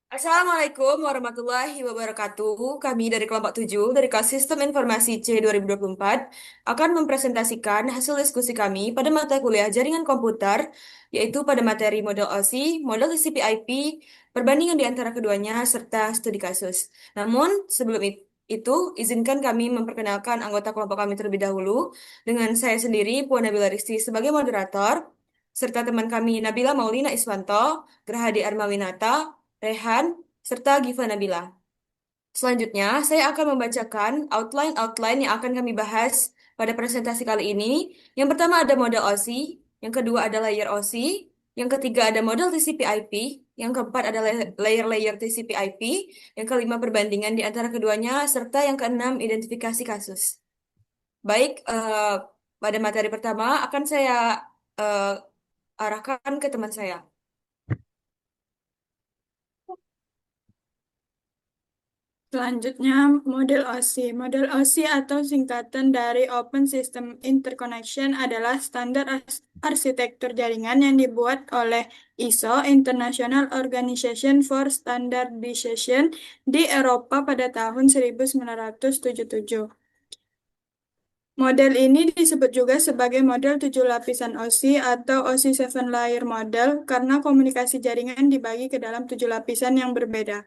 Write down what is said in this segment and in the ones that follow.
Assalamualaikum warahmatullahi wabarakatuh. Kami dari kelompok 7 dari kelas Sistem Informasi C 2024 akan mempresentasikan hasil diskusi kami pada mata kuliah Jaringan Komputer, yaitu pada materi model OSI, model TCP/IP, perbandingan di antara keduanya, serta studi kasus. Namun, sebelum itu, izinkan kami memperkenalkan anggota kelompok kami terlebih dahulu, dengan saya sendiri, Puan Nabila Rizky sebagai moderator, serta teman kami Nabila Maulina Iswanto, Gerhadi Armawinata, Rehan, serta Giva Nabila. Selanjutnya, saya akan membacakan outline-outline yang akan kami bahas pada presentasi kali ini. Yang pertama ada model OSI, yang kedua ada layer OSI, yang ketiga ada model TCP/IP, yang keempat ada layer-layer TCP/IP, yang kelima perbandingan di antara keduanya, serta yang keenam identifikasi kasus. Baik, pada materi pertama akan saya eh, arahkan ke teman saya. Selanjutnya, model OSI. Model OSI atau singkatan dari Open System Interconnection adalah standar arsitektur jaringan yang dibuat oleh ISO, International Organization for Standardization, di Eropa pada tahun 1977. Model ini disebut juga sebagai model 7 lapisan OSI atau OSI 7 layer model karena komunikasi jaringan dibagi ke dalam 7 lapisan yang berbeda.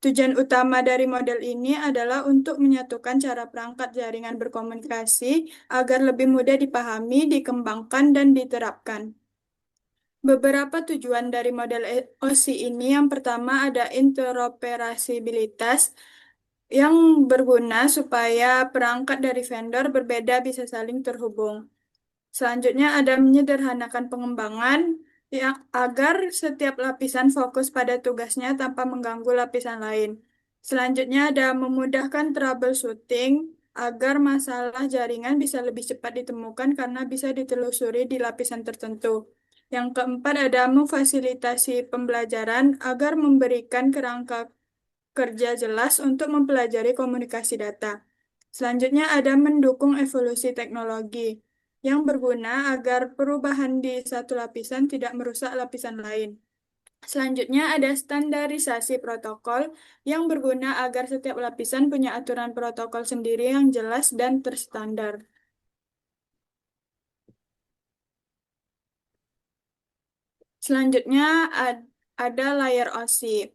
Tujuan utama dari model ini adalah untuk menyatukan cara perangkat jaringan berkomunikasi agar lebih mudah dipahami, dikembangkan, dan diterapkan. Beberapa tujuan dari model OSI ini, yang pertama ada interoperabilitas yang berguna supaya perangkat dari vendor berbeda bisa saling terhubung. Selanjutnya ada menyederhanakan pengembangan agar setiap lapisan fokus pada tugasnya tanpa mengganggu lapisan lain. Selanjutnya ada memudahkan troubleshooting agar masalah jaringan bisa lebih cepat ditemukan karena bisa ditelusuri di lapisan tertentu. Yang keempat ada memfasilitasi pembelajaran agar memberikan kerangka kerja jelas untuk mempelajari komunikasi data. Selanjutnya ada mendukung evolusi teknologi yang berguna agar perubahan di satu lapisan tidak merusak lapisan lain. Selanjutnya ada standarisasi protokol yang berguna agar setiap lapisan punya aturan protokol sendiri yang jelas dan terstandar. Selanjutnya ada layer OSI.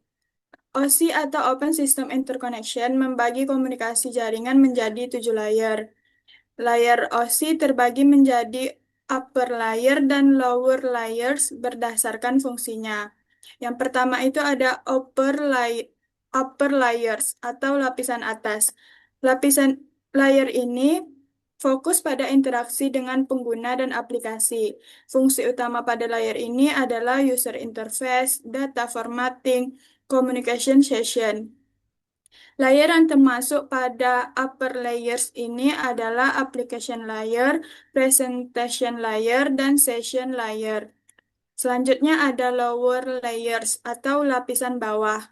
OSI atau Open System Interconnection membagi komunikasi jaringan menjadi 7 layer. Layer OSI terbagi menjadi upper layer dan lower layers berdasarkan fungsinya. Yang pertama itu ada upper layers atau lapisan atas. Lapisan layer ini fokus pada interaksi dengan pengguna dan aplikasi. Fungsi utama pada layer ini adalah user interface, data formatting, communication session. Layer yang termasuk pada upper layers ini adalah application layer, presentation layer, dan session layer. Selanjutnya ada lower layers atau lapisan bawah.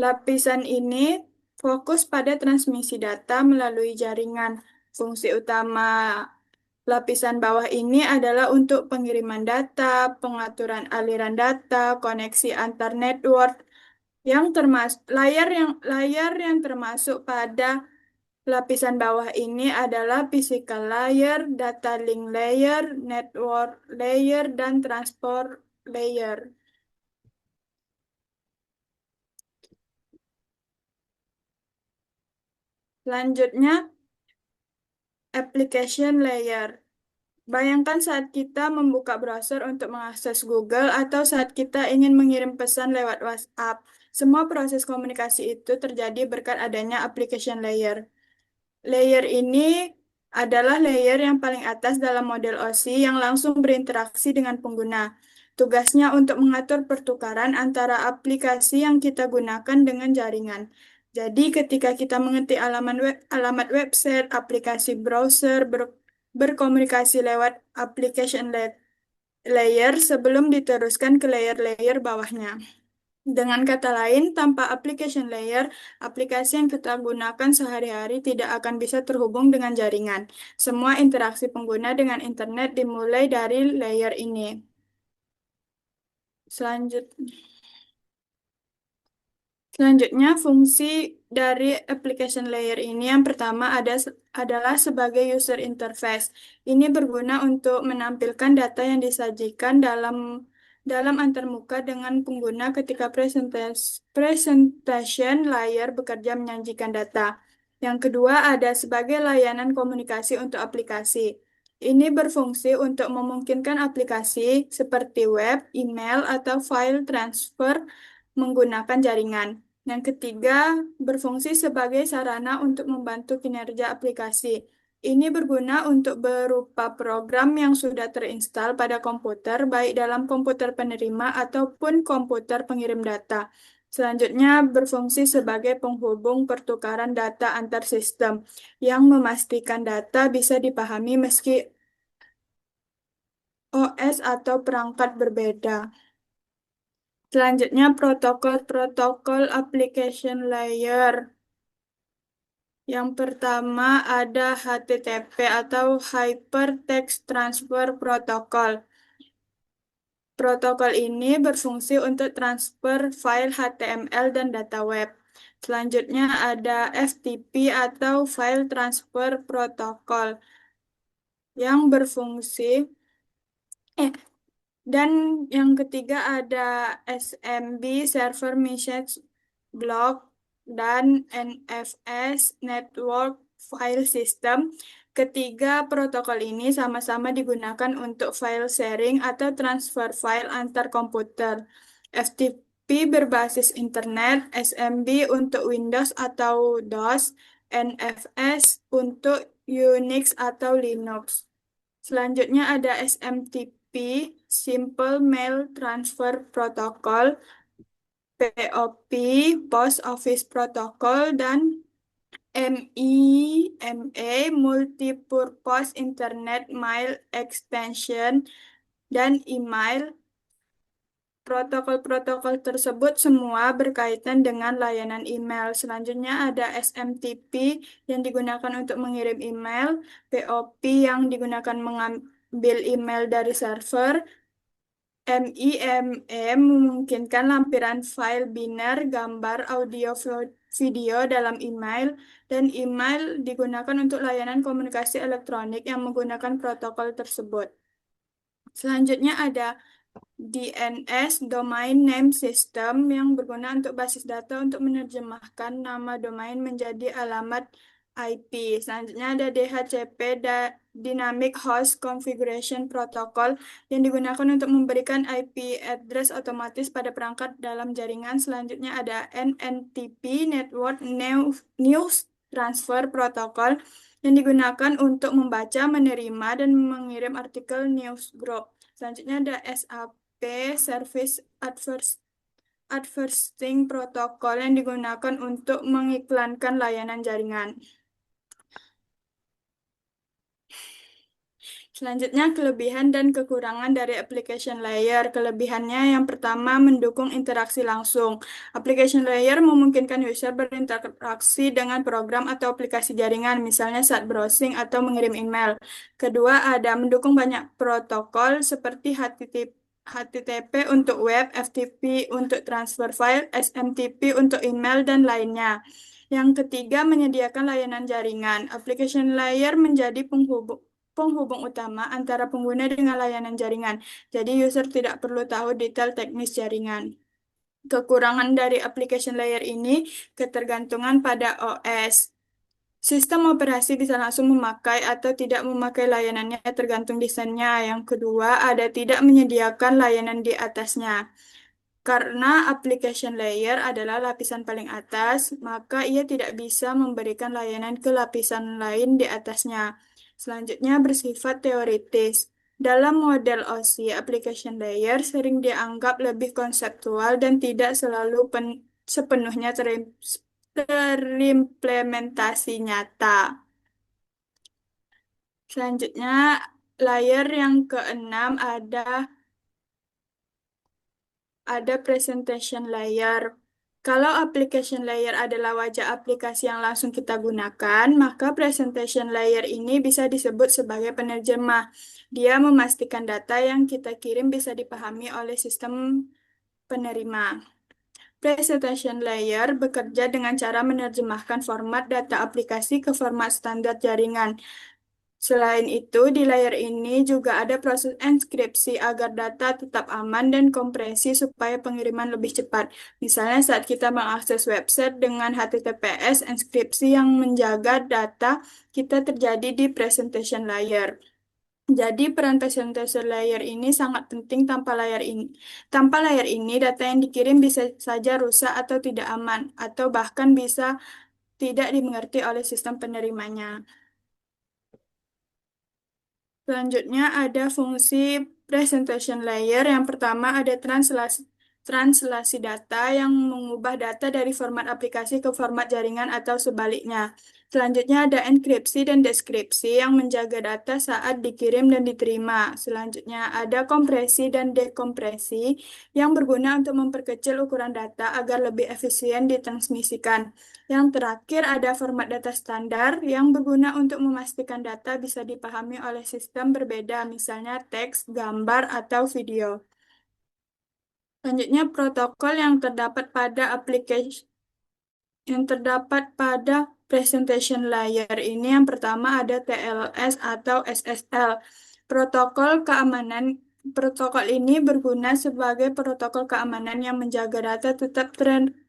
Lapisan ini fokus pada transmisi data melalui jaringan. Fungsi utama lapisan bawah ini adalah untuk pengiriman data, pengaturan aliran data, koneksi antar network, yang termasuk layar yang termasuk pada lapisan bawah ini adalah physical layer, data link layer, network layer, dan transport layer. Selanjutnya, application layer. Bayangkan saat kita membuka browser untuk mengakses Google atau saat kita ingin mengirim pesan lewat WhatsApp. Semua proses komunikasi itu terjadi berkat adanya application layer. Layer ini adalah layer yang paling atas dalam model OSI yang langsung berinteraksi dengan pengguna. Tugasnya untuk mengatur pertukaran antara aplikasi yang kita gunakan dengan jaringan. Jadi, ketika kita mengetik alamat website, aplikasi browser berkomunikasi lewat application layer sebelum diteruskan ke layer-layer bawahnya. Dengan kata lain, tanpa application layer, aplikasi yang kita gunakan sehari-hari tidak akan bisa terhubung dengan jaringan. Semua interaksi pengguna dengan internet dimulai dari layer ini. Selanjutnya, Selanjutnya, fungsi dari application layer ini yang pertama adalah sebagai user interface. Ini berguna untuk menampilkan data yang disajikan dalam antarmuka dengan pengguna ketika presentation layer bekerja menyajikan data. Yang kedua ada sebagai layanan komunikasi untuk aplikasi. Ini berfungsi untuk memungkinkan aplikasi seperti web, email, atau file transfer menggunakan jaringan. Yang ketiga, berfungsi sebagai sarana untuk membantu kinerja aplikasi. Ini berguna untuk berupa program yang sudah terinstal pada komputer, baik dalam komputer penerima ataupun komputer pengirim data. Selanjutnya, berfungsi sebagai penghubung pertukaran data antar sistem yang memastikan data bisa dipahami meski OS atau perangkat berbeda. Selanjutnya, protokol-protokol application layer. Yang pertama ada HTTP atau Hypertext Transfer Protocol. Protokol ini berfungsi untuk transfer file HTML dan data web. Selanjutnya ada FTP atau File Transfer Protocol yang berfungsi eh dan yang ketiga ada SMB, Server Message Block, dan NFS, Network File System. Ketiga protokol ini sama-sama digunakan untuk file sharing atau transfer file antar komputer. FTP berbasis internet, SMB untuk Windows atau DOS, NFS untuk Unix atau Linux. Selanjutnya ada SMTP, Simple Mail Transfer Protocol, POP, Post Office Protocol, dan MIME, Multipurpose Internet Mail Extension, dan email. Protokol-protokol tersebut semua berkaitan dengan layanan email. Selanjutnya ada SMTP yang digunakan untuk mengirim email, POP yang digunakan mengambil email dari server, MIME memungkinkan lampiran file biner, gambar, audio, video dalam email, dan email digunakan untuk layanan komunikasi elektronik yang menggunakan protokol tersebut. Selanjutnya ada DNS, Domain Name System, yang berguna untuk basis data untuk menerjemahkan nama domain menjadi alamat IP. Selanjutnya ada DHCP, Dynamic Host Configuration Protocol, yang digunakan untuk memberikan IP address otomatis pada perangkat dalam jaringan. Selanjutnya ada NNTP, Network News Transfer Protocol, yang digunakan untuk membaca, menerima, dan mengirim artikel news group. Selanjutnya ada SAP, Service Advertising Protocol, yang digunakan untuk mengiklankan layanan jaringan. Selanjutnya, kelebihan dan kekurangan dari application layer. Kelebihannya yang pertama, mendukung interaksi langsung. Application layer memungkinkan user berinteraksi dengan program atau aplikasi jaringan, misalnya saat browsing atau mengirim email. Kedua, ada mendukung banyak protokol seperti HTTP untuk web, FTP untuk transfer file, SMTP untuk email, dan lainnya. Yang ketiga, menyediakan layanan jaringan. Application layer menjadi penghubung utama antara pengguna dengan layanan jaringan. Jadi user tidak perlu tahu detail teknis jaringan. Kekurangan dari application layer ini ketergantungan pada OS. Sistem operasi bisa langsung memakai atau tidak memakai layanannya tergantung desainnya. Yang kedua, ada tidak menyediakan layanan di atasnya. Karena application layer adalah lapisan paling atas, maka ia tidak bisa memberikan layanan ke lapisan lain di atasnya. Selanjutnya bersifat teoritis. Dalam model OC, application layer sering dianggap lebih konseptual dan tidak selalu sepenuhnya terimplementasi nyata. Selanjutnya, layer yang keenam ada presentation layer. Kalau application layer adalah wajah aplikasi yang langsung kita gunakan, maka presentation layer ini bisa disebut sebagai penerjemah. Dia memastikan data yang kita kirim bisa dipahami oleh sistem penerima. Presentation layer bekerja dengan cara menerjemahkan format data aplikasi ke format standar jaringan. Selain itu, di layer ini juga ada proses enkripsi agar data tetap aman dan kompresi supaya pengiriman lebih cepat. Misalnya saat kita mengakses website dengan HTTPS, enkripsi yang menjaga data kita terjadi di presentation layer. Jadi peran presentation layer ini sangat penting. Tanpa layer ini, data yang dikirim bisa saja rusak atau tidak aman, atau bahkan bisa tidak dimengerti oleh sistem penerimanya. Selanjutnya ada fungsi presentation layer. Yang pertama ada translasi data yang mengubah data dari format aplikasi ke format jaringan atau sebaliknya. Selanjutnya ada enkripsi dan deskripsi yang menjaga data saat dikirim dan diterima. Selanjutnya ada kompresi dan dekompresi yang berguna untuk memperkecil ukuran data agar lebih efisien ditransmisikan. Yang terakhir ada format data standar yang berguna untuk memastikan data bisa dipahami oleh sistem berbeda, misalnya teks, gambar, atau video. Selanjutnya, protokol yang terdapat pada presentation layer ini yang pertama ada TLS atau SSL. Protokol keamanan Protokol ini berguna sebagai protokol keamanan yang menjaga data tetap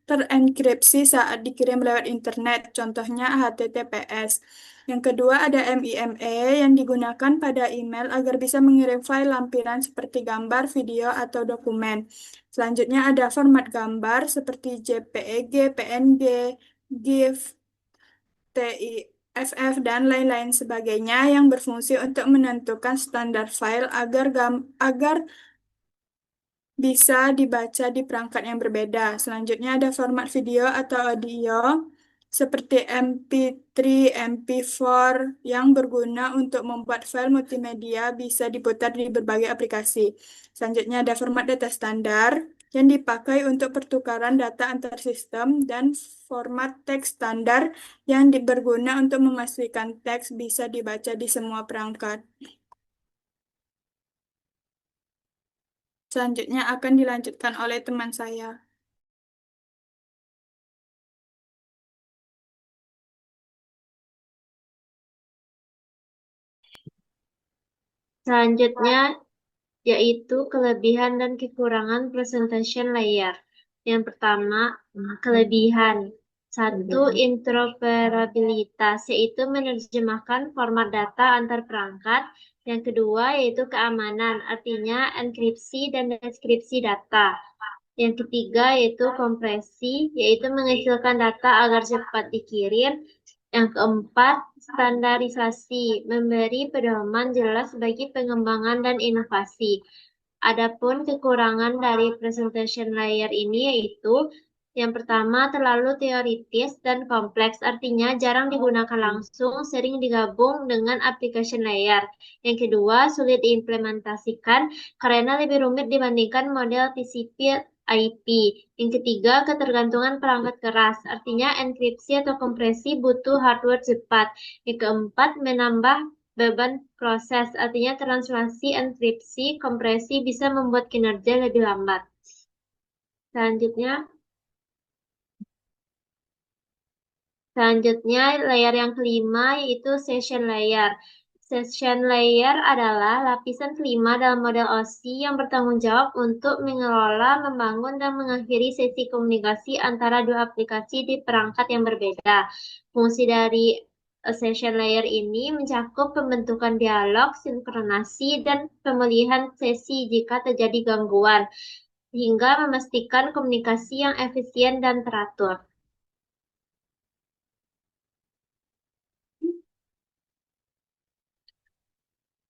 terenkripsi saat dikirim lewat internet, contohnya HTTPS. Yang kedua ada MIME yang digunakan pada email agar bisa mengirim file lampiran seperti gambar, video, atau dokumen. Selanjutnya ada format gambar seperti JPEG, PNG, GIF, TIFF, dan lain-lain sebagainya yang berfungsi untuk menentukan standar file agar bisa dibaca di perangkat yang berbeda. Selanjutnya ada format video atau audio seperti MP3, MP4 yang berguna untuk membuat file multimedia bisa diputar di berbagai aplikasi. Selanjutnya ada format data standar yang dipakai untuk pertukaran data antar sistem dan format teks standar yang berguna untuk memastikan teks bisa dibaca di semua perangkat. Selanjutnya akan dilanjutkan oleh teman saya. Selanjutnya yaitu kelebihan dan kekurangan presentation layer. Yang pertama, kelebihan. Satu, interoperabilitas, yaitu menerjemahkan format data antar perangkat. Yang kedua, yaitu keamanan, artinya enkripsi dan deskripsi data. Yang ketiga, yaitu kompresi, yaitu mengecilkan data agar cepat dikirim. Yang keempat, standarisasi, memberi pedoman jelas bagi pengembangan dan inovasi. Adapun kekurangan dari presentation layer ini yaitu yang pertama terlalu teoritis dan kompleks, artinya jarang digunakan langsung, sering digabung dengan application layer. Yang kedua, sulit diimplementasikan karena lebih rumit dibandingkan model TCP IP. Yang ketiga, ketergantungan perangkat keras, artinya enkripsi atau kompresi butuh hardware cepat. Yang keempat, menambah beban proses, artinya translasi, enkripsi, kompresi bisa membuat kinerja lebih lambat. Selanjutnya, layer yang kelima yaitu session layer. Session layer adalah lapisan kelima dalam model OSI yang bertanggung jawab untuk mengelola, membangun, dan mengakhiri sesi komunikasi antara dua aplikasi di perangkat yang berbeda. Fungsi dari session layer ini mencakup pembentukan dialog, sinkronasi, dan pemulihan sesi jika terjadi gangguan, hingga memastikan komunikasi yang efisien dan teratur.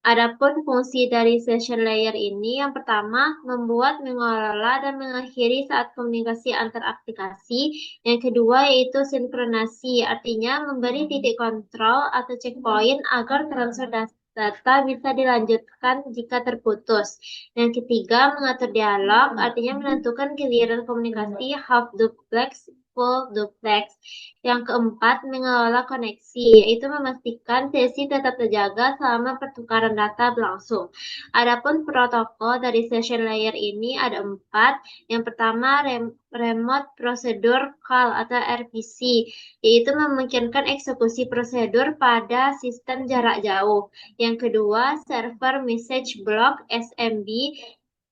Adapun fungsi dari session layer ini yang pertama membuat, mengelola, dan mengakhiri saat komunikasi antar aplikasi. Yang kedua yaitu sinkronasi, artinya memberi titik kontrol atau checkpoint agar transfer data bisa dilanjutkan jika terputus. Yang ketiga mengatur dialog, artinya menentukan giliran komunikasi half duplex full duplex. Yang keempat, mengelola koneksi, yaitu memastikan sesi tetap terjaga selama pertukaran data berlangsung. Adapun protokol dari session layer ini ada 4. Yang pertama, Remote Procedure Call atau RPC, yaitu memungkinkan eksekusi prosedur pada sistem jarak jauh. Yang kedua, Server Message Block SMB,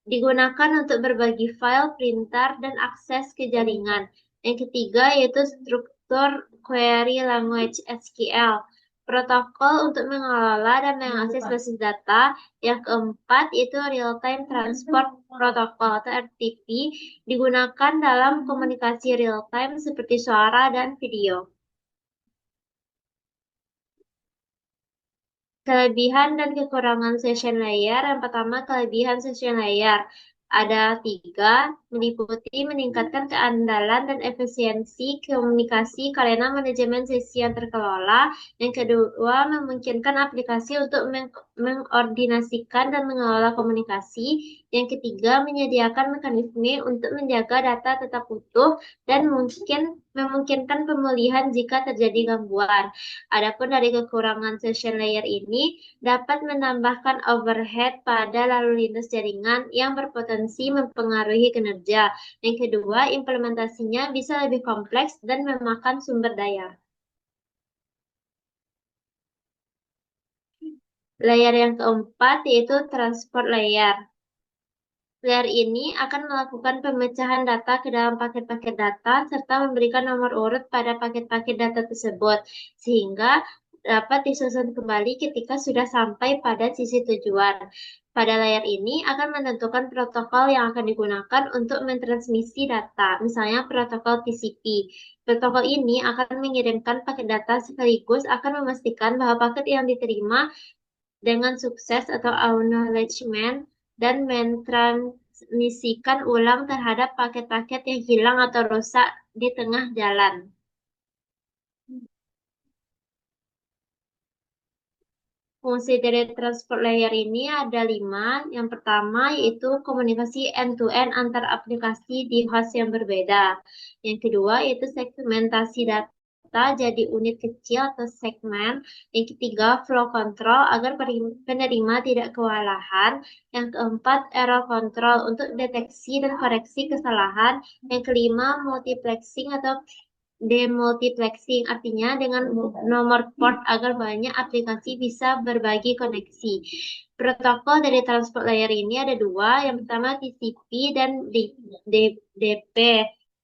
digunakan untuk berbagi file, printer, dan akses ke jaringan. Yang ketiga yaitu struktur query language SQL, protokol untuk mengelola dan mengakses basis data. Yang keempat yaitu Real Time Transport Protocol atau RTP, digunakan dalam komunikasi real time seperti suara dan video. Kelebihan dan kekurangan session layer. Yang pertama, kelebihan session layer. Ada 3, meliputi meningkatkan keandalan dan efisiensi komunikasi karena manajemen sesi yang terkelola. Yang kedua, memungkinkan aplikasi untuk mengordinasikan dan mengelola komunikasi. Yang ketiga, menyediakan mekanisme untuk menjaga data tetap utuh dan memungkinkan pemulihan jika terjadi gangguan. Adapun dari kekurangan session layer ini dapat menambahkan overhead pada lalu lintas jaringan yang berpotensi mempengaruhi kinerja. Yang kedua, implementasinya bisa lebih kompleks dan memakan sumber daya. Layer yang keempat yaitu transport layer. Layer ini akan melakukan pemecahan data ke dalam paket-paket data serta memberikan nomor urut pada paket-paket data tersebut, sehingga dapat disusun kembali ketika sudah sampai pada sisi tujuan. Pada layar ini akan menentukan protokol yang akan digunakan untuk mentransmisi data, misalnya protokol TCP. Protokol ini akan mengirimkan paket data sekaligus akan memastikan bahwa paket yang diterima dengan sukses atau acknowledgement dan mentransmisikan ulang terhadap paket-paket yang hilang atau rusak di tengah jalan. Fungsi dari transport layer ini ada 5. Yang pertama yaitu komunikasi end-to-end antar aplikasi di host yang berbeda. Yang kedua yaitu segmentasi data jadi unit kecil atau segmen. Yang ketiga, flow control agar penerima tidak kewalahan. Yang keempat, error control untuk deteksi dan koreksi kesalahan. Yang kelima, multiplexing atau demultiplexing, artinya dengan nomor port agar banyak aplikasi bisa berbagi koneksi. Protokol dari transport layer ini ada 2, yang pertama TCP dan DP.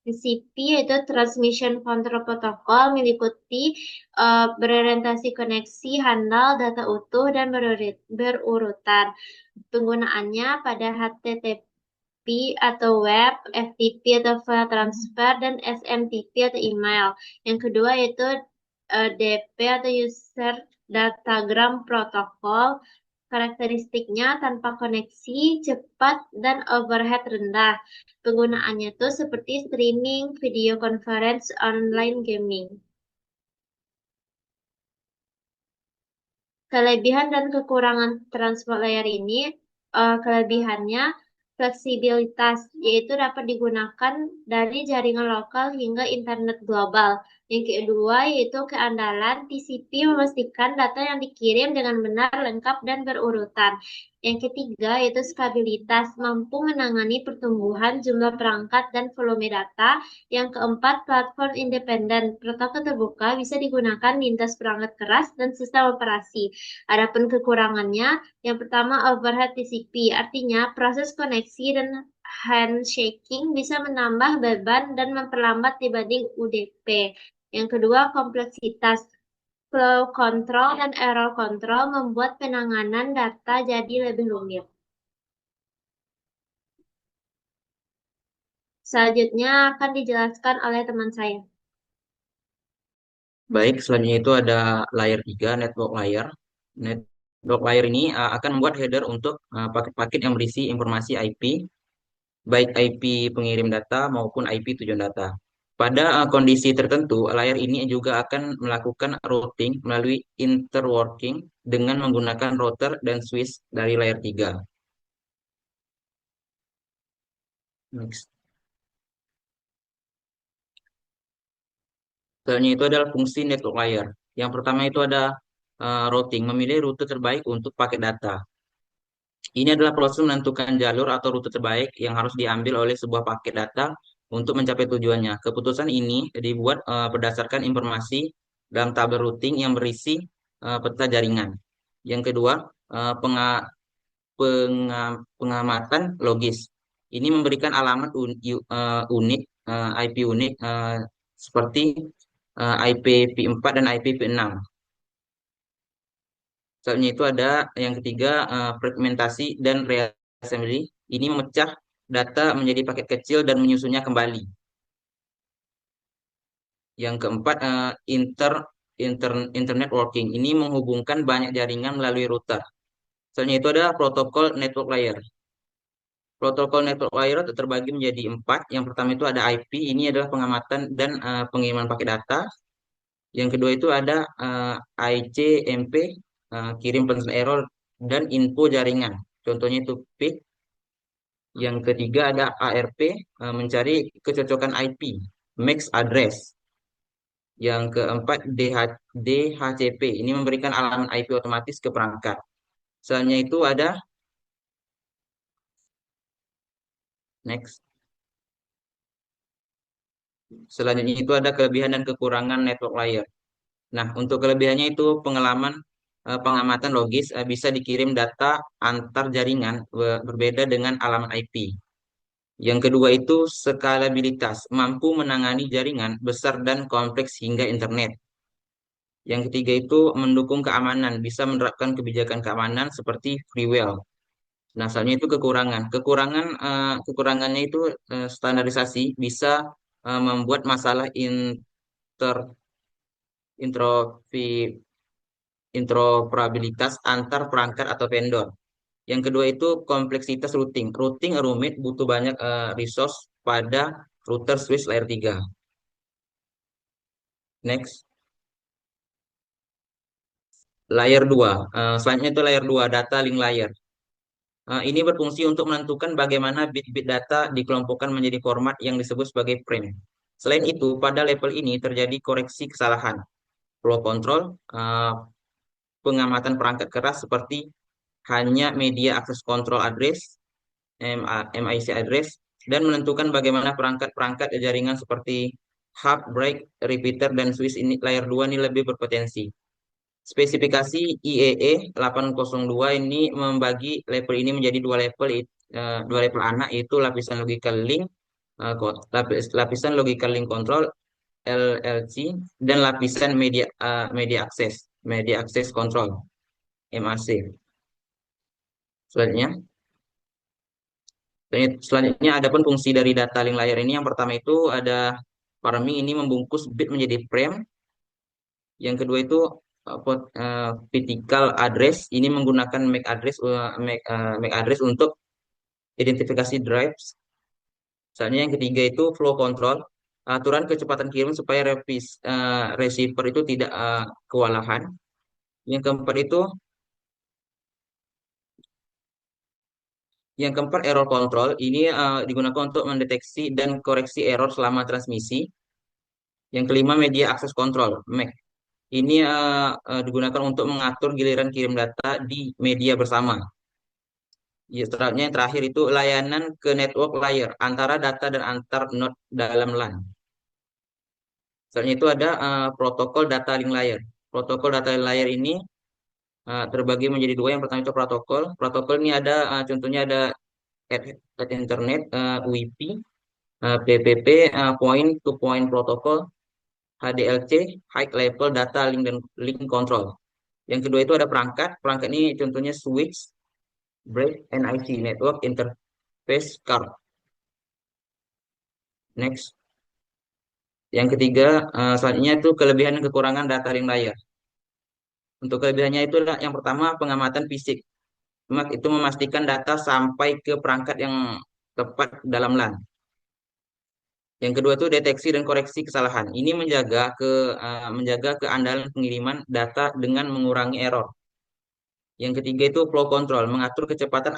TCP yaitu Transmission Control Protocol, meliputi berorientasi koneksi, handal, data utuh, dan berurutan. Penggunaannya pada HTTP atau web, FTP atau file transfer, dan SMTP atau email. Yang kedua yaitu DP atau User Datagram Protocol. Karakteristiknya tanpa koneksi, cepat, dan overhead rendah. Penggunaannya tuh seperti streaming, video conference, online gaming. Kelebihan dan kekurangan transport layer ini, kelebihannya fleksibilitas, yaitu dapat digunakan dari jaringan lokal hingga internet global. Yang kedua yaitu keandalan, TCP memastikan data yang dikirim dengan benar, lengkap, dan berurutan. Yang ketiga yaitu stabilitas, mampu menangani pertumbuhan jumlah perangkat dan volume data. Yang keempat, platform independen, protokol terbuka bisa digunakan lintas perangkat keras dan sistem operasi. Adapun kekurangannya, yang pertama overhead TCP, artinya proses koneksi dan handshaking bisa menambah beban dan memperlambat dibanding UDP. Yang kedua, kompleksitas. Flow control dan error control membuat penanganan data jadi lebih rumit. Selanjutnya akan dijelaskan oleh teman saya. Baik, selanjutnya itu ada layer 3, network layer. Network layer ini akan membuat header untuk paket-paket yang berisi informasi IP, baik IP pengirim data maupun IP tujuan data. Pada kondisi tertentu, layer ini juga akan melakukan routing melalui interworking dengan menggunakan router dan switch dari layer 3. Next. Selanjutnya itu adalah fungsi network layer. Yang pertama itu ada routing, memilih rute terbaik untuk paket data. Ini adalah proses menentukan jalur atau rute terbaik yang harus diambil oleh sebuah paket data untuk mencapai tujuannya. Keputusan ini dibuat berdasarkan informasi dalam tabel routing yang berisi peta jaringan. Yang kedua, eh, penga- pengamatan logis. Ini memberikan alamat unik, IP unik seperti IPv4 dan IPv6. Selanjutnya itu ada yang ketiga, fragmentasi dan reassembly. Ini memecah data menjadi paket kecil dan menyusunnya kembali. Yang keempat, internet working. Ini menghubungkan banyak jaringan melalui router. Selanjutnya itu ada protokol network layer. Protokol network layer terbagi menjadi empat. Yang pertama itu ada IP. Ini adalah pengamatan dan pengiriman paket data. Yang kedua itu ada ICMP, kirim pesan error dan info jaringan. Contohnya itu PIC. Yang ketiga ada ARP, mencari kecocokan IP, MAC address. Yang keempat DHCP, ini memberikan alamat IP otomatis ke perangkat. Selanjutnya itu ada next. Selanjutnya itu ada kelebihan dan kekurangan network layer. Nah, untuk kelebihannya itu pengamatan logis, bisa dikirim data antar jaringan berbeda dengan alamat IP. Yang kedua itu skalabilitas, mampu menangani jaringan besar dan kompleks hingga internet. Yang ketiga itu mendukung keamanan, bisa menerapkan kebijakan keamanan seperti freeware. Nah, selanjutnya itu kekurangan. Kekurangannya itu standarisasi, bisa membuat masalah intropi- interoperabilitas antar perangkat atau vendor. Yang kedua itu kompleksitas routing. Routing rumit, butuh banyak resource pada router switch layer 3. Next. Layer 2. Selanjutnya itu layer 2, data link layer. Ini berfungsi untuk menentukan bagaimana bit-bit data dikelompokkan menjadi format yang disebut sebagai frame. Selain itu, pada level ini terjadi koreksi kesalahan, flow control, pengamatan perangkat keras seperti hanya media access control address, MIC address, dan menentukan bagaimana perangkat-perangkat jaringan seperti hub, break, repeater, dan switch ini layer 2 ini lebih berpotensi. Spesifikasi IEE 802 ini membagi level ini menjadi dua level anak, yaitu lapisan logical link, lapisan logical link control LLC, dan lapisan media access control MAC. Selanjutnya, selanjutnya ada pun fungsi dari data link layer ini. Yang pertama itu ada farming, ini membungkus bit menjadi frame. Yang kedua itu physical address, ini menggunakan MAC address untuk identifikasi drives. Misalnya yang ketiga itu flow control, aturan kecepatan kirim supaya receiver itu tidak kewalahan. Yang keempat error control, ini digunakan untuk mendeteksi dan koreksi error selama transmisi. Yang kelima media access control, MAC. Ini digunakan untuk mengatur giliran kirim data di media bersama. Ya, seterusnya yang terakhir itu layanan ke network layer antara data dan antar node dalam LAN. Selanjutnya itu ada protokol data link layer. Protokol data link layer ini terbagi menjadi dua. Yang pertama itu protokol. Protokol ini ada contohnya ada Ethernet, WiFi, PPP, point to point protocol, HDLC, high level data link dan link control. Yang kedua itu ada perangkat. Perangkat ini contohnya switch, break, NIC, network interface card. Next. Yang ketiga, selanjutnya itu kelebihan dan kekurangan data link layer. Untuk kelebihannya itu adalah yang pertama pengamatan fisik. Itu memastikan data sampai ke perangkat yang tepat dalam LAN. Yang kedua itu deteksi dan koreksi kesalahan. Ini menjaga keandalan pengiriman data dengan mengurangi error. Yang ketiga itu flow control, mengatur kecepatan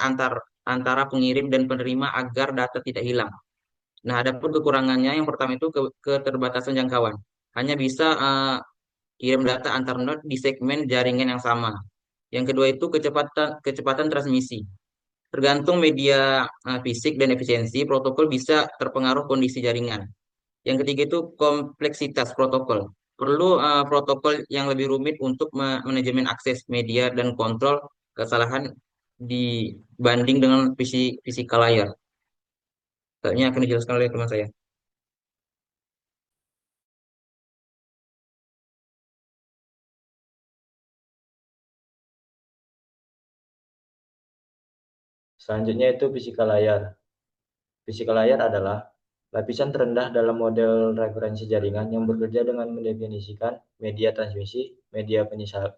antara pengirim dan penerima agar data tidak hilang. Nah, ada pun kekurangannya, yang pertama itu keterbatasan jangkauan. hanya bisa kirim data antar node di segmen jaringan yang sama. Yang kedua itu kecepatan transmisi. Tergantung media fisik dan efisiensi, protokol bisa terpengaruh kondisi jaringan. Yang ketiga itu kompleksitas protokol. Perlu protokol yang lebih rumit untuk manajemen akses media dan kontrol kesalahan dibanding dengan fisikal layar. Kayaknya akan dijelaskan oleh teman saya. Selanjutnya itu fisikal layar. Fisikal layar adalah lapisan terendah dalam model referensi jaringan yang bekerja dengan mendefinisikan media transmisi, media penyinyal,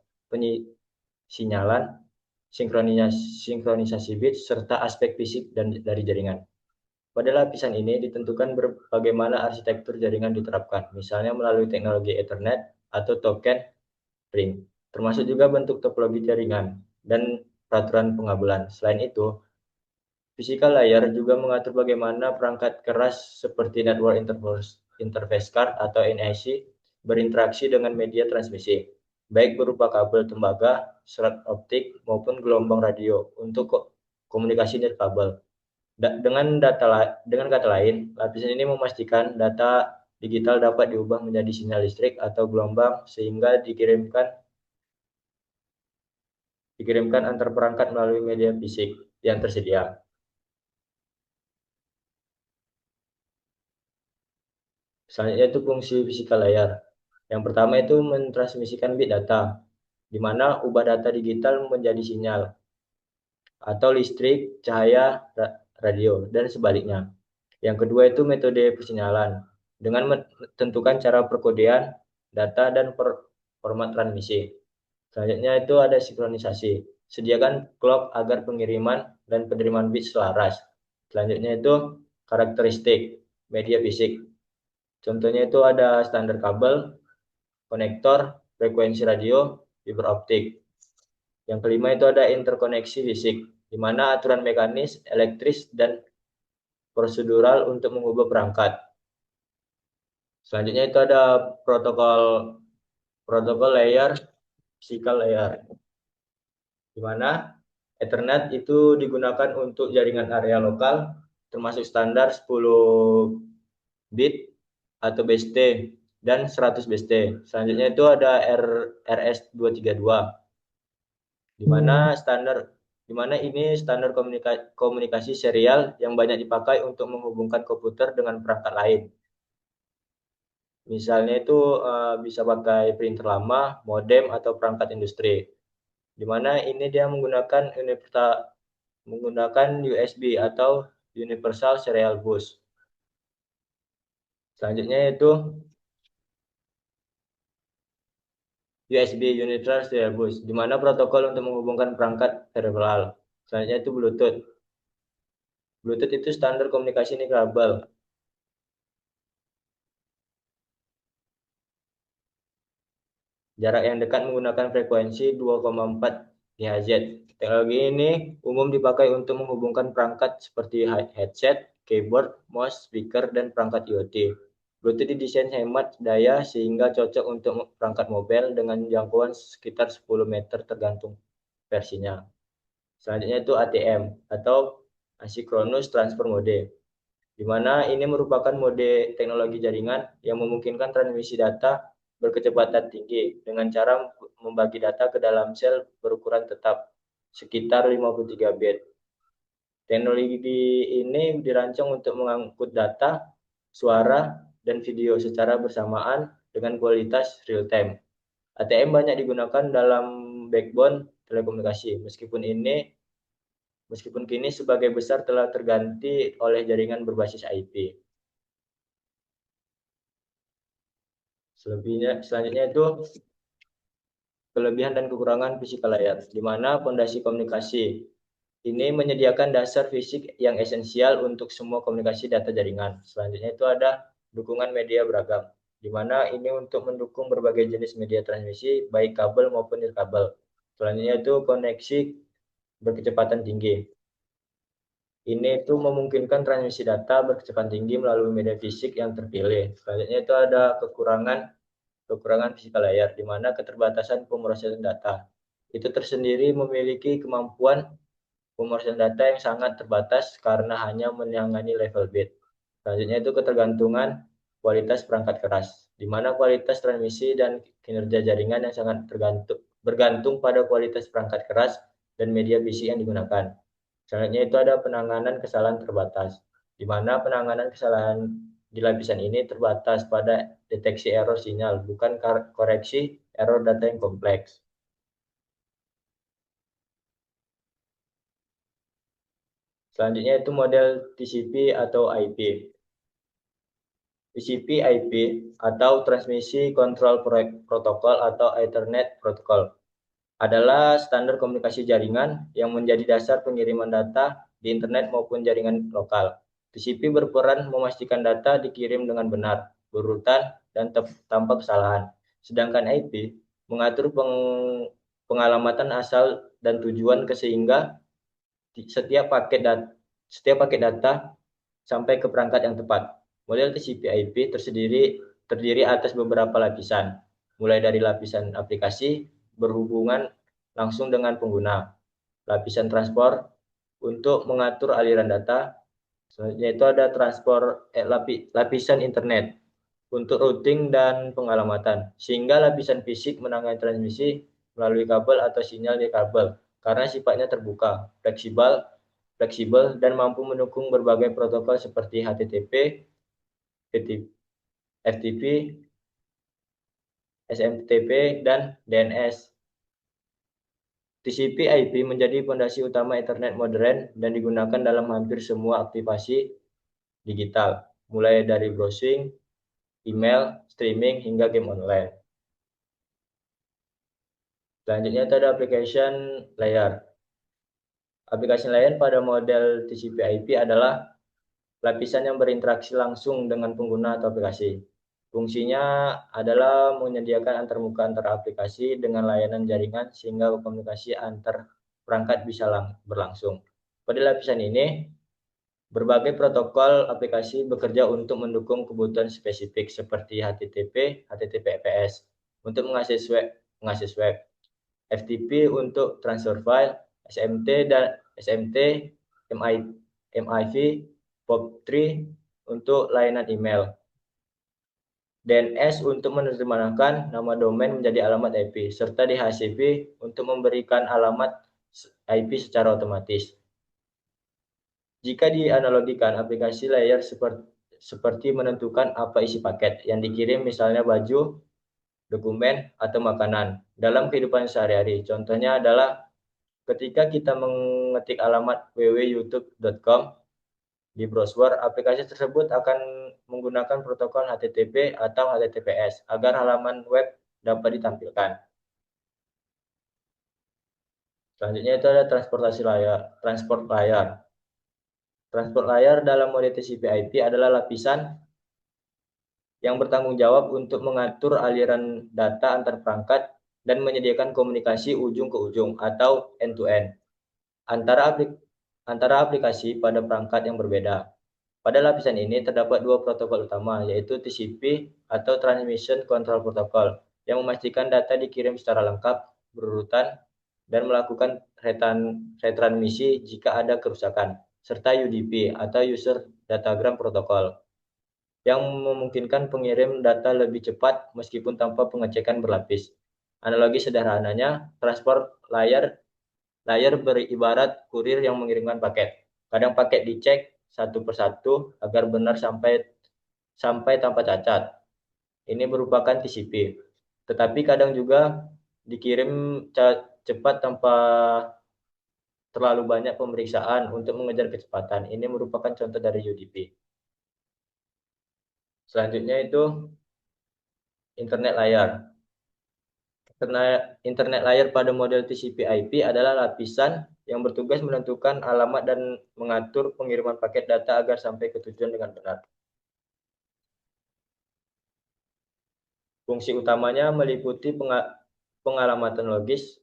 sinkronisasi bit, serta aspek fisik dari jaringan. Pada lapisan ini ditentukan bagaimana arsitektur jaringan diterapkan, misalnya melalui teknologi Ethernet atau token ring, termasuk juga bentuk topologi jaringan dan peraturan pengabelan. Selain itu, fisikal layar juga mengatur bagaimana perangkat keras seperti Network Interface Card atau NIC berinteraksi dengan media transmisi, baik berupa kabel tembaga, serat optik, maupun gelombang radio untuk komunikasi nirkabel. Dengan kata lain, lapisan ini memastikan data digital dapat diubah menjadi sinyal listrik atau gelombang sehingga dikirimkan antar perangkat melalui media fisik yang tersedia. Selanjutnya itu fungsi fisikal layar. Yang pertama itu mentransmisikan bit data, di mana ubah data digital menjadi sinyal atau listrik, cahaya, radio, dan sebaliknya. Yang kedua itu metode persinyalan, dengan menentukan cara perkodean data dan format transmisi. Selanjutnya itu ada sinkronisasi. Sediakan clock agar pengiriman dan penerimaan bit selaras. Selanjutnya itu karakteristik media fisik. Contohnya itu ada standar kabel, konektor, frekuensi radio, fiber optik. Yang kelima itu ada interkoneksi fisik, di mana aturan mekanis, elektris, dan prosedural untuk mengubah perangkat. Selanjutnya itu ada protokol layer, physical layer, di mana Ethernet itu digunakan untuk jaringan area lokal, termasuk standar 10 bit atau BST dan 100 BST. Selanjutnya itu ada RS232, di mana ini standar komunikasi serial yang banyak dipakai untuk menghubungkan komputer dengan perangkat lain. Misalnya itu bisa pakai printer lama, modem, atau perangkat industri. Di mana ini dia menggunakan USB atau Universal Serial Bus. Selanjutnya itu USB Universal Serial Bus, di mana protokol untuk menghubungkan perangkat peripheral. Selanjutnya itu Bluetooth. Bluetooth itu standar komunikasi nirkabel. Jarak yang dekat menggunakan frekuensi 2,4 GHz. Teknologi ini umum dipakai untuk menghubungkan perangkat seperti headset, keyboard, mouse, speaker, dan perangkat IoT. Bluetooth didesain hemat daya sehingga cocok untuk perangkat mobile dengan jangkauan sekitar 10 meter tergantung versinya. Selanjutnya itu ATM atau Asynchronous Transfer Mode, di mana ini merupakan mode teknologi jaringan yang memungkinkan transmisi data berkecepatan tinggi dengan cara membagi data ke dalam sel berukuran tetap sekitar 53 bit. Teknologi ini dirancang untuk mengangkut data, suara, dan video secara bersamaan dengan kualitas real time. ATM banyak digunakan dalam backbone telekomunikasi, meskipun kini sebagai besar telah terganti oleh jaringan berbasis IP. Selanjutnya itu kelebihan dan kekurangan fisikal layar, di mana fondasi komunikasi ini menyediakan dasar fisik yang esensial untuk semua komunikasi data jaringan. Selanjutnya itu ada dukungan media beragam, di mana ini untuk mendukung berbagai jenis media transmisi, baik kabel maupun nirkabel. Selanjutnya itu koneksi berkecepatan tinggi. Ini itu memungkinkan transmisi data berkecepatan tinggi melalui media fisik yang terpilih. Selanjutnya itu ada kekurangan kekurangan physical layer, di mana keterbatasan pemrosesan data. Itu tersendiri memiliki kemampuan pemrosesan data yang sangat terbatas karena hanya menangani level bit. Selanjutnya itu ketergantungan kualitas perangkat keras, di mana kualitas transmisi dan kinerja jaringan yang sangat bergantung pada kualitas perangkat keras dan media fisik yang digunakan. Selanjutnya itu ada penanganan kesalahan terbatas, di mana penanganan kesalahan di lapisan ini terbatas pada deteksi error sinyal, bukan koreksi error data yang kompleks. Selanjutnya itu model TCP atau IP. TCP/IP atau Transmisi Control Protocol atau Ethernet Protocol adalah standar komunikasi jaringan yang menjadi dasar pengiriman data di internet maupun jaringan lokal. TCP berperan memastikan data dikirim dengan benar, berurutan, dan tanpa kesalahan. Sedangkan IP mengatur pengalamatan asal dan tujuan sehingga setiap paket data sampai ke perangkat yang tepat. Model TCP/IP terdiri atas beberapa lapisan, mulai dari lapisan aplikasi berhubungan langsung dengan pengguna, lapisan transport untuk mengatur aliran data, selanjutnya itu ada lapisan internet untuk routing dan pengalamatan, sehingga lapisan fisik menangani transmisi melalui kabel atau sinyal di kabel karena sifatnya terbuka, fleksibel dan mampu mendukung berbagai protokol seperti HTTP, FTP, SMTP, dan DNS. TCP/IP menjadi fondasi utama internet modern dan digunakan dalam hampir semua aktivasi digital, mulai dari browsing, email, streaming, hingga game online. Selanjutnya ada application layer. Application layer pada model TCP/IP adalah lapisan yang berinteraksi langsung dengan pengguna atau aplikasi. Fungsinya adalah menyediakan antarmuka antara aplikasi dengan layanan jaringan sehingga komunikasi antar perangkat bisa berlangsung. Pada lapisan ini, berbagai protokol aplikasi bekerja untuk mendukung kebutuhan spesifik seperti HTTP, HTTPS untuk mengakses web, FTP untuk transfer file, SMT, MIV, POP3 untuk layanan email, DNS untuk menerjemahkan nama domain menjadi alamat IP, serta DHCP untuk memberikan alamat IP secara otomatis. Jika dianalogikan, aplikasi layer seperti menentukan apa isi paket yang dikirim, misalnya baju, dokumen, atau makanan dalam kehidupan sehari-hari. Contohnya adalah ketika kita mengetik alamat www.youtube.com di browser, aplikasi tersebut akan menggunakan protokol HTTP atau HTTPS agar halaman web dapat ditampilkan. Selanjutnya itu ada transport layer. Transport layer dalam mode TCP/IP adalah lapisan yang bertanggung jawab untuk mengatur aliran data antar perangkat dan menyediakan komunikasi ujung ke ujung atau end-to-end antara aplikasi pada perangkat yang berbeda. Pada lapisan ini terdapat dua protokol utama, yaitu TCP atau Transmission Control Protocol, yang memastikan data dikirim secara lengkap, berurutan, dan melakukan retransmisi jika ada kerusakan, serta UDP atau User Datagram Protocol, yang memungkinkan pengirim data lebih cepat meskipun tanpa pengecekan berlapis. Analogi sederhananya, transport layer beribarat kurir yang mengirimkan paket. Kadang paket dicek satu persatu agar benar sampai tanpa cacat. Ini merupakan TCP. Tetapi kadang juga dikirim cepat tanpa terlalu banyak pemeriksaan untuk mengejar kecepatan. Ini merupakan contoh dari UDP. Selanjutnya itu internet layer. Internet layer pada model TCP/IP adalah lapisan yang bertugas menentukan alamat dan mengatur pengiriman paket data agar sampai ke tujuan dengan benar. Fungsi utamanya meliputi pengalamatan logis,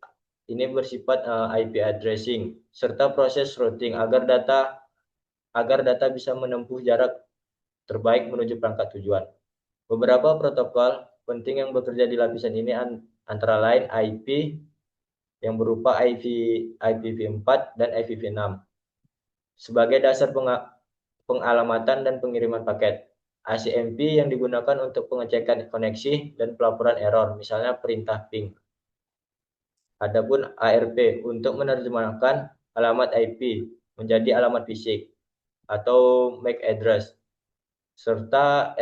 ini bersifat IP addressing, serta proses routing agar data bisa menempuh jarak terbaik menuju perangkat tujuan. Beberapa protokol penting yang bekerja di lapisan ini antara lain IP yang berupa IPv4 dan IPv6 sebagai dasar pengalamatan dan pengiriman paket. ACMP yang digunakan untuk pengecekan koneksi dan pelaporan error, misalnya perintah ping. Adapun ARP untuk menerjemahkan alamat IP menjadi alamat fisik atau MAC address, serta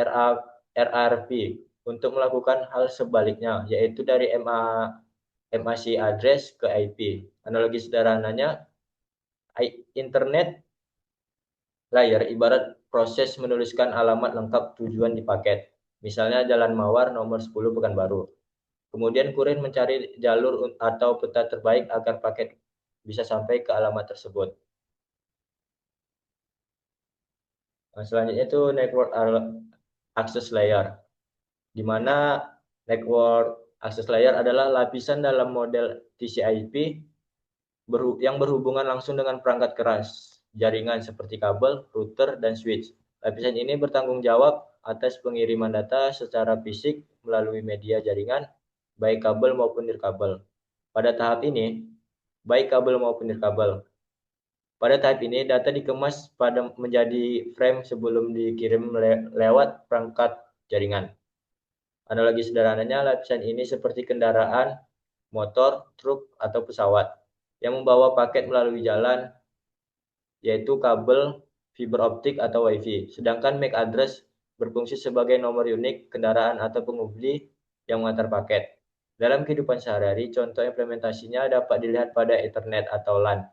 RRP untuk melakukan hal sebaliknya, yaitu dari MAC address ke IP. Analogi sederhananya, internet layer ibarat proses menuliskan alamat lengkap tujuan di paket. Misalnya Jalan Mawar nomor 10 Pekanbaru. Kemudian kurir mencari jalur atau peta terbaik agar paket bisa sampai ke alamat tersebut. Nah, selanjutnya itu network access layer, di mana network access layer adalah lapisan dalam model TCP/IP yang berhubungan langsung dengan perangkat keras jaringan seperti kabel, router, dan switch. Lapisan ini bertanggung jawab atas pengiriman data secara fisik melalui media jaringan, baik kabel maupun nirkabel. Pada tahap ini, baik kabel maupun nirkabel. Pada tahap ini, data dikemas pada menjadi frame sebelum dikirim lewat perangkat jaringan. Analogi sederhananya, lapisan ini seperti kendaraan, motor, truk, atau pesawat yang membawa paket melalui jalan, yaitu kabel, fiber optik, atau WiFi. Sedangkan MAC address berfungsi sebagai nomor unik kendaraan atau penghubung yang mengantar paket. Dalam kehidupan sehari-hari, contoh implementasinya dapat dilihat pada Ethernet atau LAN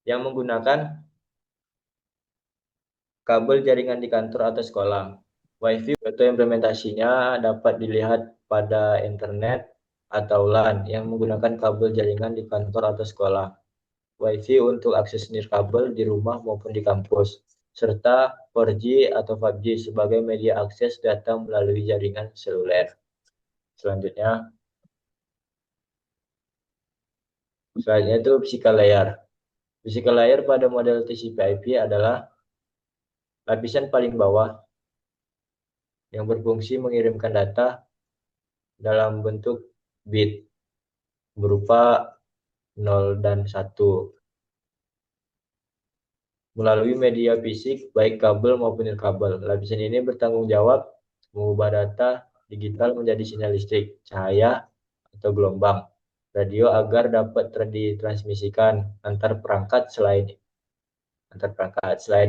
yang menggunakan kabel jaringan di kantor atau sekolah. WiFi contoh implementasinya dapat dilihat pada internet atau LAN yang menggunakan kabel jaringan di kantor atau sekolah. WiFi untuk akses nirkabel di rumah maupun di kampus, serta 4G atau 5G sebagai media akses data melalui jaringan seluler. Selanjutnya itu physical layer. Physical layer pada model TCP/IP adalah lapisan paling bawah yang berfungsi mengirimkan data dalam bentuk bit berupa 0 dan 1 melalui media fisik baik kabel maupun nirkabel. Lapisan ini bertanggung jawab mengubah data digital menjadi sinyal listrik, cahaya, atau gelombang radio agar dapat ditransmisikan antar perangkat. Selain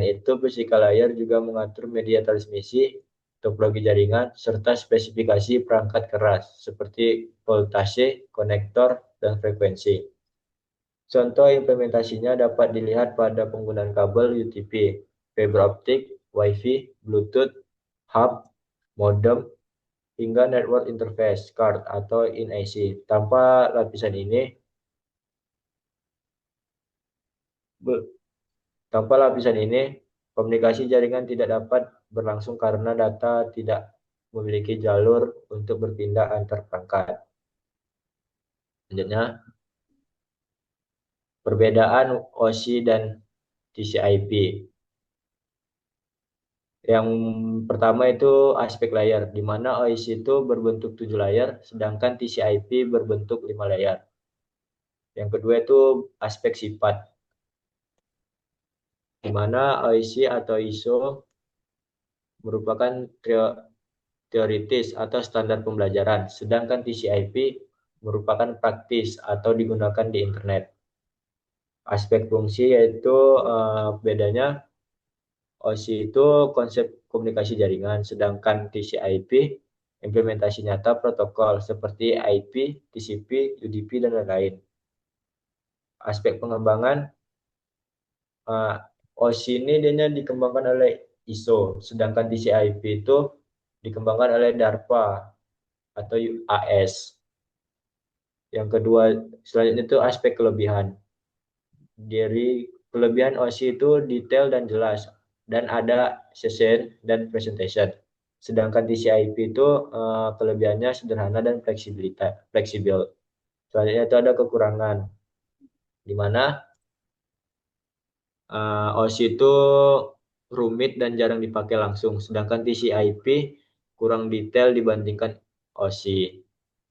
itu, physical layer juga mengatur media transmisi, topologi jaringan, serta spesifikasi perangkat keras seperti voltase, konektor, dan frekuensi. Contoh implementasinya dapat dilihat pada penggunaan kabel UTP, fiber optik, WiFi, Bluetooth, hub, modem, hingga network interface card atau in-IC. Tanpa lapisan ini, komunikasi jaringan tidak dapat berlangsung karena data tidak memiliki jalur untuk berpindah antar perangkat. Selanjutnya, perbedaan OSI dan TCP/IP. Yang pertama itu aspek layer, di mana OSI itu berbentuk 7 layer, sedangkan TCP/IP berbentuk 5 layer. Yang kedua itu aspek sifat, di mana OSI atau ISO merupakan teoritis atau standar pembelajaran, sedangkan TCP/IP merupakan praktis atau digunakan di internet. Aspek fungsi yaitu bedanya OSI itu konsep komunikasi jaringan, sedangkan TCP/IP implementasi nyata protokol seperti IP, TCP, UDP, dan lain-lain. Aspek pengembangan OSI ini dia dikembangkan oleh ISO, sedangkan TCP/IP itu dikembangkan oleh DARPA atau AS. Yang kedua, selanjutnya itu aspek kelebihan. Dari kelebihan OSI itu detail dan jelas, dan ada session dan presentation. Sedangkan TCP/IP itu kelebihannya sederhana dan fleksibel. Selanjutnya itu ada kekurangan, di mana OSI itu rumit dan jarang dipakai langsung, sedangkan TCP/IP kurang detail dibandingkan OSI.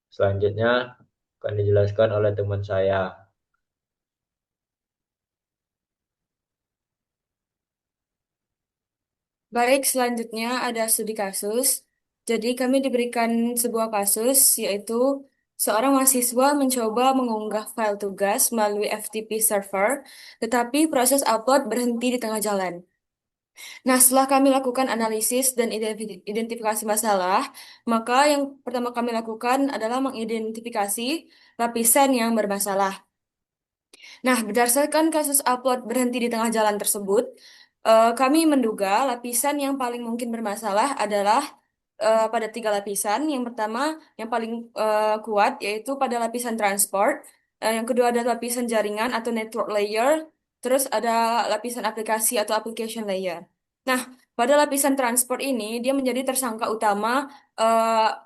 Selanjutnya akan dijelaskan oleh teman saya. Baik, selanjutnya ada studi kasus. Jadi kami diberikan sebuah kasus, yaitu seorang mahasiswa mencoba mengunggah file tugas melalui FTP server, tetapi proses upload berhenti di tengah jalan. Nah, setelah kami lakukan analisis dan identifikasi masalah, maka yang pertama kami lakukan adalah mengidentifikasi lapisan yang bermasalah. Nah, berdasarkan kasus upload berhenti di tengah jalan tersebut, kami menduga lapisan yang paling mungkin bermasalah adalah pada tiga lapisan. Yang pertama, yang paling kuat yaitu pada lapisan transport. Yang kedua ada lapisan jaringan atau network layer. Terus ada lapisan aplikasi atau application layer. Nah, pada lapisan transport ini dia menjadi tersangka utama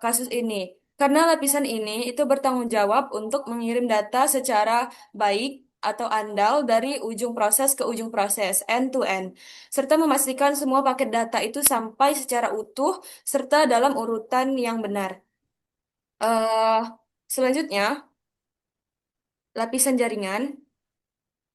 kasus ini. Karena lapisan ini itu bertanggung jawab untuk mengirim data secara baik atau andal dari ujung proses ke ujung proses, end to end, serta memastikan semua paket data itu sampai secara utuh serta dalam urutan yang benar. eh Selanjutnya, lapisan jaringan.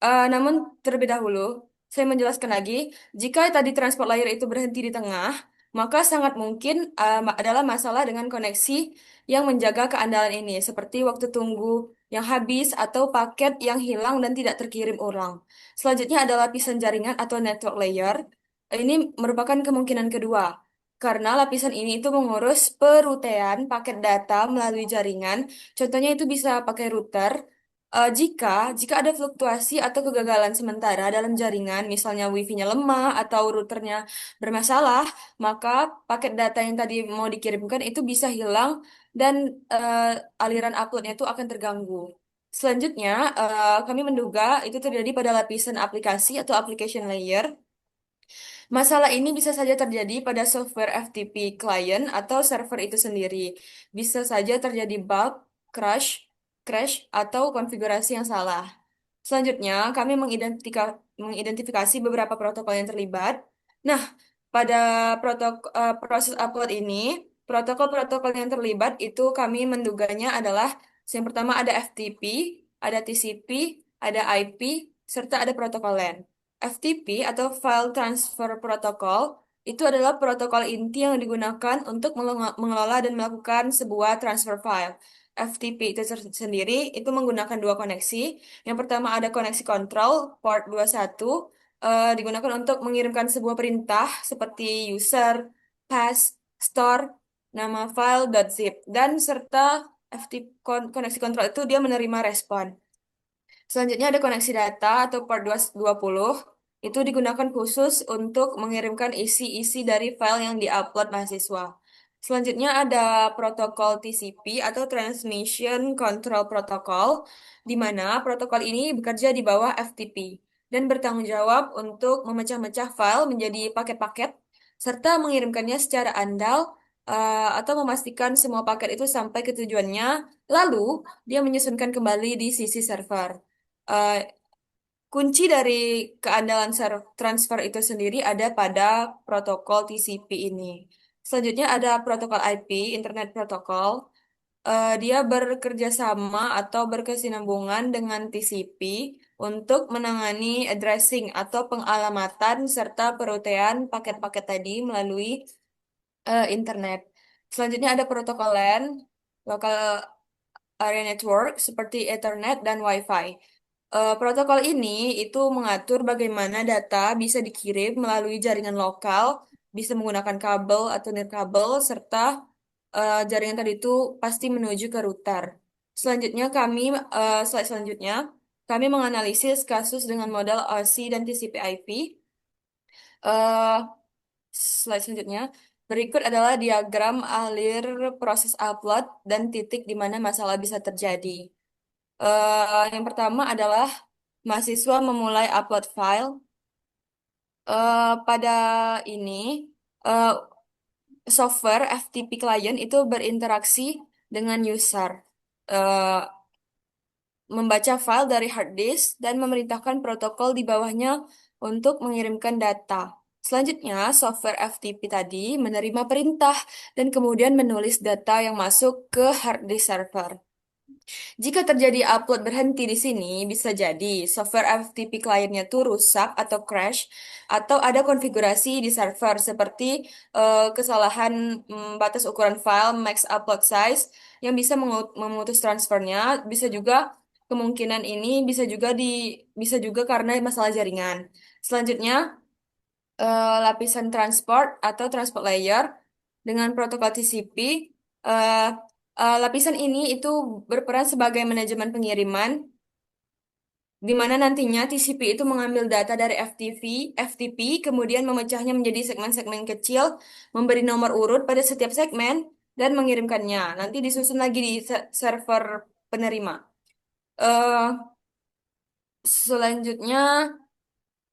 Namun terlebih dahulu, saya menjelaskan lagi, jika tadi transport layer itu berhenti di tengah, maka sangat mungkin adalah masalah dengan koneksi yang menjaga keandalan ini, seperti waktu tunggu yang habis atau paket yang hilang dan tidak terkirim ulang. Selanjutnya ada lapisan jaringan atau network layer. Ini merupakan kemungkinan kedua, karena lapisan ini itu mengurus perutaian paket data melalui jaringan. Contohnya itu bisa pakai router. Jika ada fluktuasi atau kegagalan sementara dalam jaringan, misalnya wifi-nya lemah atau routernya bermasalah, maka paket data yang tadi mau dikirimkan itu bisa hilang dan aliran uploadnya itu akan terganggu. Selanjutnya, kami menduga itu terjadi pada lapisan aplikasi atau application layer. Masalah ini bisa saja terjadi pada software FTP client atau server itu sendiri. Bisa saja terjadi bug, crash, atau konfigurasi yang salah. Selanjutnya, kami mengidentifikasi beberapa protokol yang terlibat. Nah, pada proses upload ini, protokol-protokol yang terlibat itu kami menduganya adalah yang pertama ada FTP, ada TCP, ada IP, serta ada protokol LAN. FTP atau File Transfer Protocol itu adalah protokol inti yang digunakan untuk mengelola dan melakukan sebuah transfer file. FTP itu sendiri itu menggunakan dua koneksi. Yang pertama ada koneksi kontrol port 21 digunakan untuk mengirimkan sebuah perintah seperti user, pass, store, nama file, .zip dan serta FTP koneksi kontrol itu dia menerima respon. Selanjutnya ada koneksi data atau port 220. Itu digunakan khusus untuk mengirimkan isi-isi dari file yang diupload mahasiswa. Selanjutnya ada protokol TCP atau Transmission Control Protocol, di mana protokol ini bekerja di bawah FTP dan bertanggung jawab untuk memecah-mecah file menjadi paket-paket serta mengirimkannya secara andal atau memastikan semua paket itu sampai ke tujuannya. Lalu, dia menyusunkan kembali di sisi server. Eh, Kunci dari keandalan transfer itu sendiri ada pada protokol TCP ini. Selanjutnya ada protokol IP, Internet Protocol. Dia bekerja sama atau berkesinambungan dengan TCP untuk menangani addressing atau pengalamatan serta perutaian paket-paket tadi melalui internet. Selanjutnya ada protokol LAN, Local Area Network, seperti Ethernet dan Wi-Fi. Protokol ini itu mengatur bagaimana data bisa dikirim melalui jaringan lokal, bisa menggunakan kabel atau nirkabel, serta jaringan tadi itu pasti menuju ke router. Selanjutnya slide selanjutnya, kami menganalisis kasus dengan model OSI dan TCP/IP. Eh, Slide selanjutnya, berikut adalah diagram alir proses upload dan titik di mana masalah bisa terjadi. Yang pertama adalah mahasiswa memulai upload file. Pada ini, eh, software FTP client itu berinteraksi dengan user, eh, membaca file dari hard disk dan memerintahkan protokol di bawahnya untuk mengirimkan data. Selanjutnya, software FTP tadi menerima perintah dan kemudian menulis data yang masuk ke hard disk server. Jika terjadi upload berhenti di sini, bisa jadi software FTP kliennya tuh rusak atau crash, atau ada konfigurasi di server seperti kesalahan batas ukuran file max upload size yang bisa memutus transfernya. Bisa juga kemungkinan ini bisa juga karena masalah jaringan. Selanjutnya, lapisan transport atau transport layer dengan protokol TCP. eh, Lapisan ini itu berperan sebagai manajemen pengiriman, di mana nantinya TCP itu mengambil data dari FTP, kemudian memecahnya menjadi segmen-segmen kecil, memberi nomor urut pada setiap segmen, dan mengirimkannya. Nanti disusun lagi di server penerima. Eh, Selanjutnya,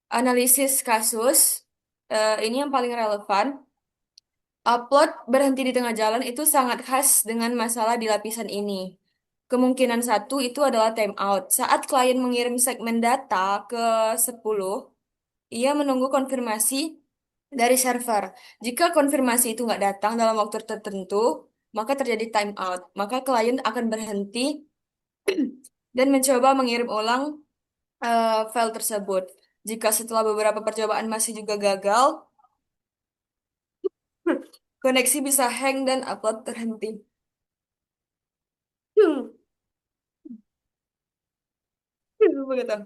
analisis kasus. Ini yang paling relevan. Upload berhenti di tengah jalan itu sangat khas dengan masalah di lapisan ini. Kemungkinan satu itu adalah timeout. Saat klien mengirim segmen data ke 10, ia menunggu konfirmasi dari server. Jika konfirmasi itu nggak datang dalam waktu tertentu, maka terjadi timeout. Maka klien akan berhenti dan mencoba mengirim ulang file tersebut. Jika setelah beberapa percobaan masih juga gagal, koneksi bisa hang dan upload terhenti. Hmm. Begitu.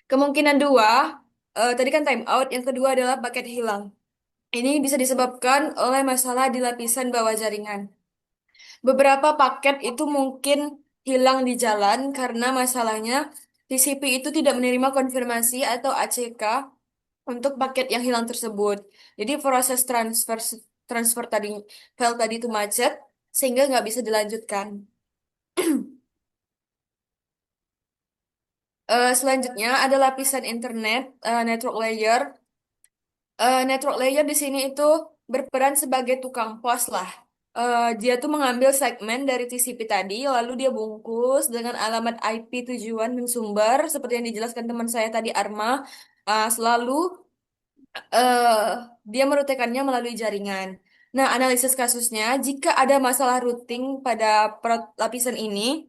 Kemungkinan dua, tadi kan time out, yang kedua adalah paket hilang. Ini bisa disebabkan oleh masalah di lapisan bawah jaringan. Beberapa paket itu mungkin hilang di jalan karena masalahnya TCP itu tidak menerima konfirmasi atau ACK untuk paket yang hilang tersebut. Jadi proses transfer tadi file tadi itu macet sehingga nggak bisa dilanjutkan. Selanjutnya ada lapisan internet, network layer. Network layer di sini itu berperan sebagai tukang pos lah. Dia tuh mengambil segmen dari TCP tadi, lalu dia bungkus dengan alamat IP tujuan dan sumber, seperti yang dijelaskan teman saya tadi, Arma. Selalu eh, dia merutekannya melalui jaringan. Nah, analisis kasusnya, jika ada masalah routing pada lapisan ini,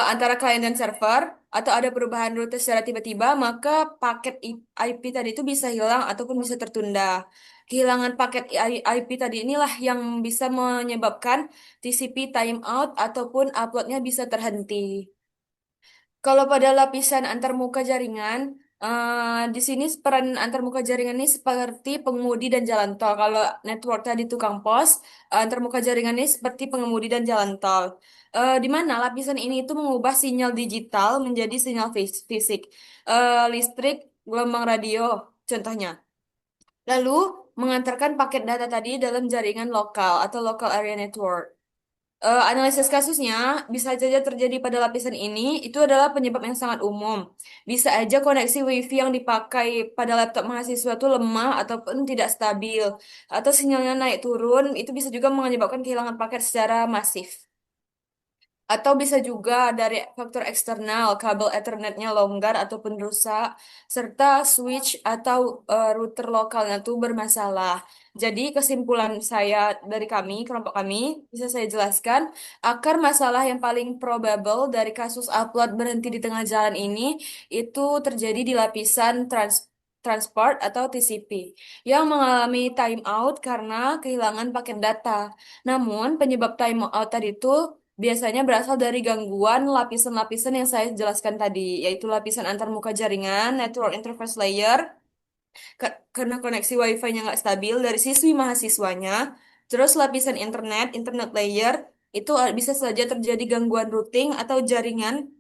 antara klien dan server atau ada perubahan rute secara tiba-tiba, maka paket IP tadi itu bisa hilang ataupun bisa tertunda. Kehilangan paket IP tadi inilah yang bisa menyebabkan TCP timeout ataupun uploadnya bisa terhenti. Kalau pada lapisan antarmuka jaringan, di sini peran antarmuka jaringan ini seperti pengemudi dan jalan tol. Kalau network tadi tukang pos, antarmuka jaringan ini seperti pengemudi dan jalan tol. Di mana lapisan ini itu mengubah sinyal digital menjadi sinyal fisik, listrik, gelombang radio, contohnya. Lalu mengantarkan paket data tadi dalam jaringan lokal atau local area network. Analisis kasusnya bisa saja terjadi pada lapisan ini, itu adalah penyebab yang sangat umum. Bisa aja koneksi WiFi yang dipakai pada laptop mahasiswa itu lemah ataupun tidak stabil, atau sinyalnya naik turun, itu bisa juga menyebabkan kehilangan paket secara masif. Atau bisa juga dari faktor eksternal, kabel Ethernetnya longgar ataupun rusak, serta switch atau router lokalnya itu bermasalah. Jadi kesimpulan saya dari kami, kelompok kami, bisa saya jelaskan, akar masalah yang paling probable dari kasus upload berhenti di tengah jalan ini, itu terjadi di lapisan transport atau TCP, yang mengalami timeout karena kehilangan paket data. Namun, penyebab timeout tadi itu biasanya berasal dari gangguan lapisan-lapisan yang saya jelaskan tadi, yaitu lapisan antarmuka jaringan, network interface layer, karena koneksi WiFi-nya nggak stabil dari siswi mahasiswanya, terus lapisan internet layer, itu bisa saja terjadi gangguan routing atau jaringan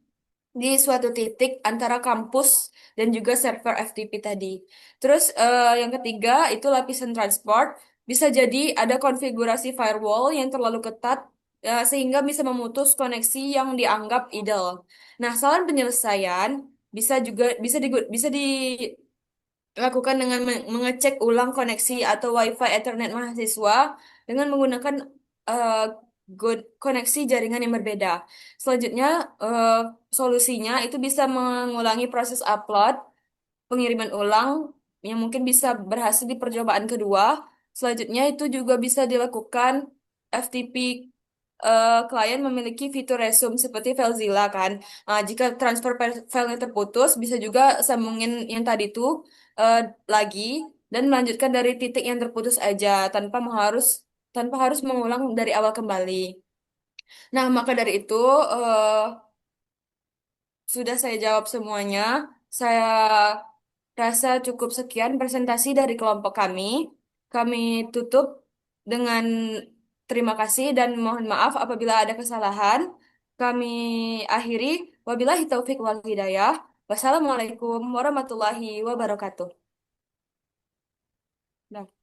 di suatu titik antara kampus dan juga server FTP tadi. Terus yang ketiga itu lapisan transport. Bisa jadi ada konfigurasi firewall yang terlalu ketat sehingga bisa memutus koneksi yang dianggap idle. Nah, saran penyelesaian bisa dilakukan dengan mengecek ulang koneksi atau WiFi Ethernet mahasiswa dengan menggunakan eh, koneksi jaringan yang berbeda. Selanjutnya, solusinya itu bisa mengulangi proses upload, pengiriman ulang, yang mungkin bisa berhasil di percobaan kedua. Selanjutnya itu juga bisa dilakukan FTP, klien memiliki fitur resume seperti FileZilla kan. Jika transfer filenya terputus, bisa juga sambungin yang tadi tuh eh, lagi dan melanjutkan dari titik yang terputus aja tanpa harus mengulang dari awal kembali. Nah, maka dari itu eh, sudah saya jawab semuanya. Saya rasa cukup sekian presentasi dari kelompok kami. Kami tutup dengan terima kasih dan mohon maaf apabila ada kesalahan. Kami akhiri. Wabillahi taufik wal hidayah. Wassalamualaikum warahmatullahi wabarakatuh. Nah.